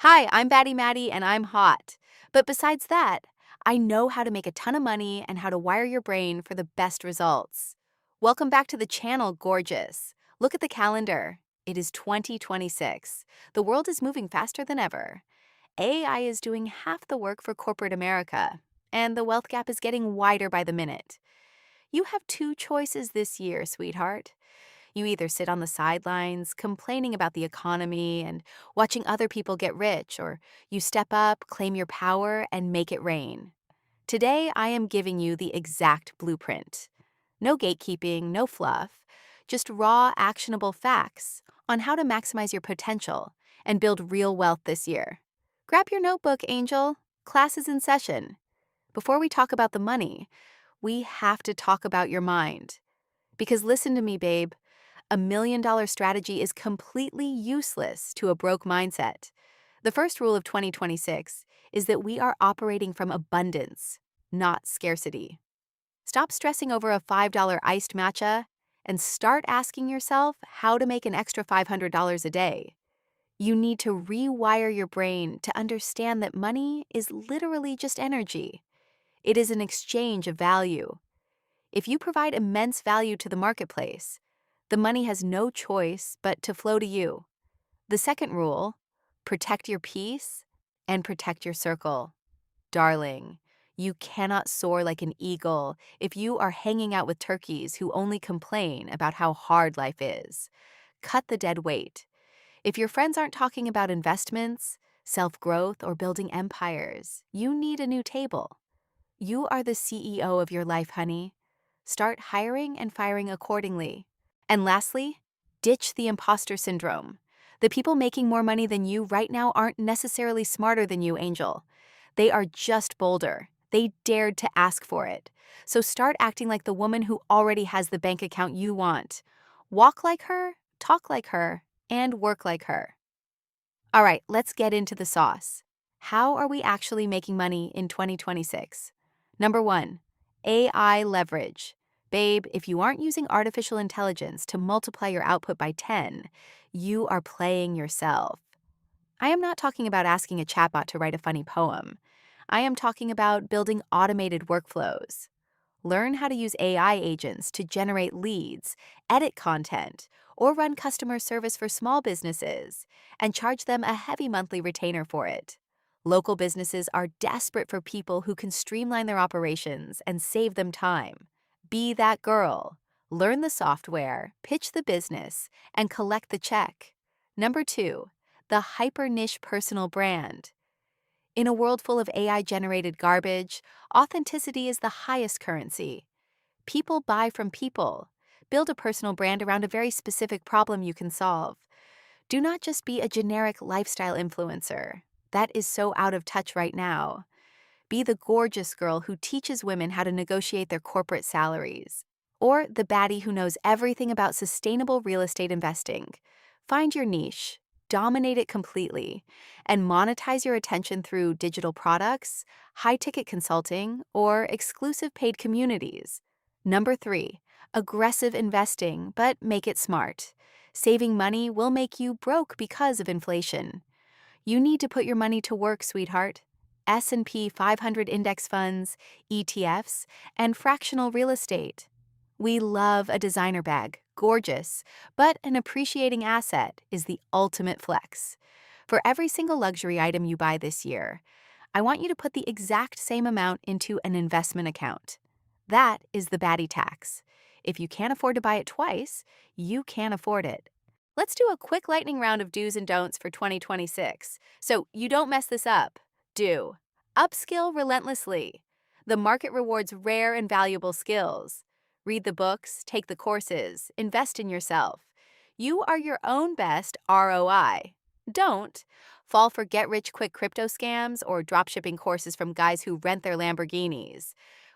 Hi, I'm Baddie Maddie and I'm hot. But besides that, I know how to make a ton of money and how to wire your brain for the best results. Welcome back to the channel, gorgeous. Look at the calendar. It is 2026. The world is moving faster than ever. AI is doing half the work for corporate America, and the wealth gap is getting wider by the minute. You have two choices this year, sweetheart. You either sit on the sidelines complaining about the economy and watching other people get rich, or you step up, claim your power, and make it rain. Today, I am giving you the exact blueprint. No gatekeeping, no fluff, just raw, actionable facts on how to maximize your potential and build real wealth this year. Grab your notebook, Angel. Class is in session. Before we talk about the money, we have to talk about your mind. Because listen to me, babe. $1 million strategy is completely useless to a broke mindset. The first rule of 2026 is that we are operating from abundance, not scarcity. Stop stressing over a $5 iced matcha and start asking yourself how to make an extra $500 a day. You need to rewire your brain to understand that money is literally just energy. It is an exchange of value. If you provide immense value to the marketplace, the money has no choice but to flow to you. The second rule, protect your peace and protect your circle. Darling, you cannot soar like an eagle if you are hanging out with turkeys who only complain about how hard life is. Cut the dead weight. If your friends aren't talking about investments, self-growth, or building empires, you need a new table. You are the CEO of your life, honey. Start hiring and firing accordingly. And lastly, ditch the imposter syndrome. The people making more money than you right now aren't necessarily smarter than you, Angel. They are just bolder. They dared to ask for it. So start acting like the woman who already has the bank account you want. Walk like her, talk like her, and work like her. All right, let's get into the sauce. How are we actually making money in 2026? Number one, AI leverage. Babe, if you aren't using artificial intelligence to multiply your output by 10, you are playing yourself. I am not talking about asking a chatbot to write a funny poem. I am talking about building automated workflows. Learn how to use AI agents to generate leads, edit content, or run customer service for small businesses, and charge them a heavy monthly retainer for it. Local businesses are desperate for people who can streamline their operations and save them time. Be that girl. Learn the software, pitch the business, and collect the check. Number two, the hyper niche personal brand. In a world full of AI-generated garbage, authenticity is the highest currency. People buy from people. Build a personal brand around a very specific problem you can solve. Do not just be a generic lifestyle influencer. That is so out of touch right now. Be the gorgeous girl who teaches women how to negotiate their corporate salaries. Or the baddie who knows everything about sustainable real estate investing. Find your niche, dominate it completely, and monetize your attention through digital products, high-ticket consulting, or exclusive paid communities. Number three, aggressive investing, but make it smart. Saving money will make you broke because of inflation. You need to put your money to work, sweetheart. S&P 500 index funds, ETFs, and fractional real estate. We love a designer bag, gorgeous, but an appreciating asset is the ultimate flex. For every single luxury item you buy this year, I want you to put the exact same amount into an investment account. That is the baddie tax. If you can't afford to buy it twice, you can't afford it. Let's do a quick lightning round of do's and don'ts for 2026, so you don't mess this up. Do. Upskill relentlessly. The market rewards rare and valuable skills. Read the books, take the courses, invest in yourself. You are your own best ROI. Don't fall for get-rich-quick crypto scams or dropshipping courses from guys who rent their Lamborghinis.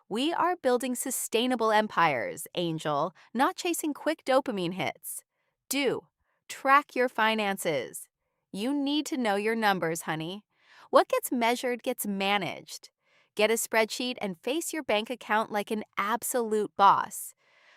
We are building sustainable empires, Angel, not chasing quick dopamine hits. Do. Track your finances. You need to know your numbers, honey. What gets measured gets managed. Get a spreadsheet and face your bank account like an absolute boss.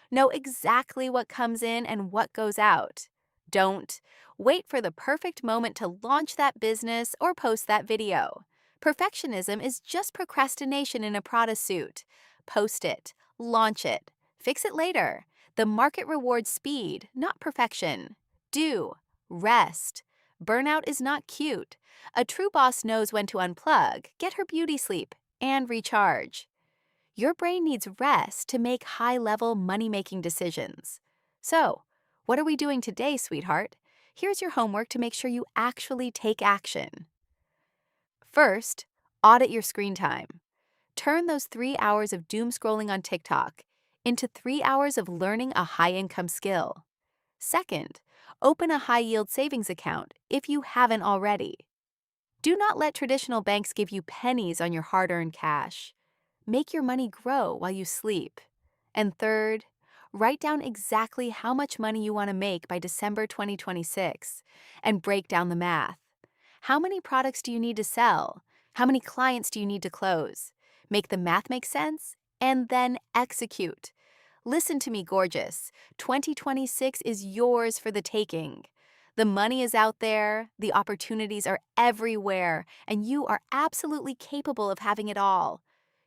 Know exactly what comes in and what goes out. Don't wait for the perfect moment to launch that business or post that video. Perfectionism is just procrastination in a Prada suit. Post it, launch it, fix it later. The market rewards speed, not perfection. Do, rest. Burnout is not cute. A true boss knows when to unplug, get her beauty sleep, and recharge. Your brain needs rest to make high-level money-making decisions. So, what are we doing today, sweetheart? Here's your homework to make sure you actually take action. First, audit your screen time. Turn those 3 hours of doom scrolling on TikTok into 3 hours of learning a high-income skill. Second, open a high-yield savings account if you haven't already. Do not let traditional banks give you pennies on your hard-earned cash. Make your money grow while you sleep. And third, write down exactly how much money you want to make by December 2026 and break down the math. How many products do you need to sell? How many clients do you need to close? Make the math make sense and then execute. Listen to me, gorgeous. 2026 is yours for the taking. The money is out there, the opportunities are everywhere, and you are absolutely capable of having it all.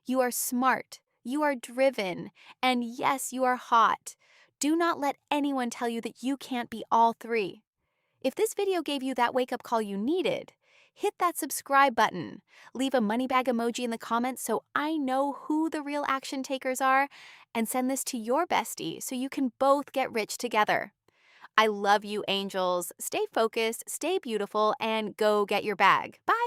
You are smart, you are driven, and yes, you are hot. Do not let anyone tell you that you can't be all three. If this video gave you that wake-up call you needed, hit that subscribe button. Leave a money bag emoji in the comments so I know who the real action takers are, and send this to your bestie so you can both get rich together. I love you, angels. Stay focused, stay beautiful, and go get your bag. Bye!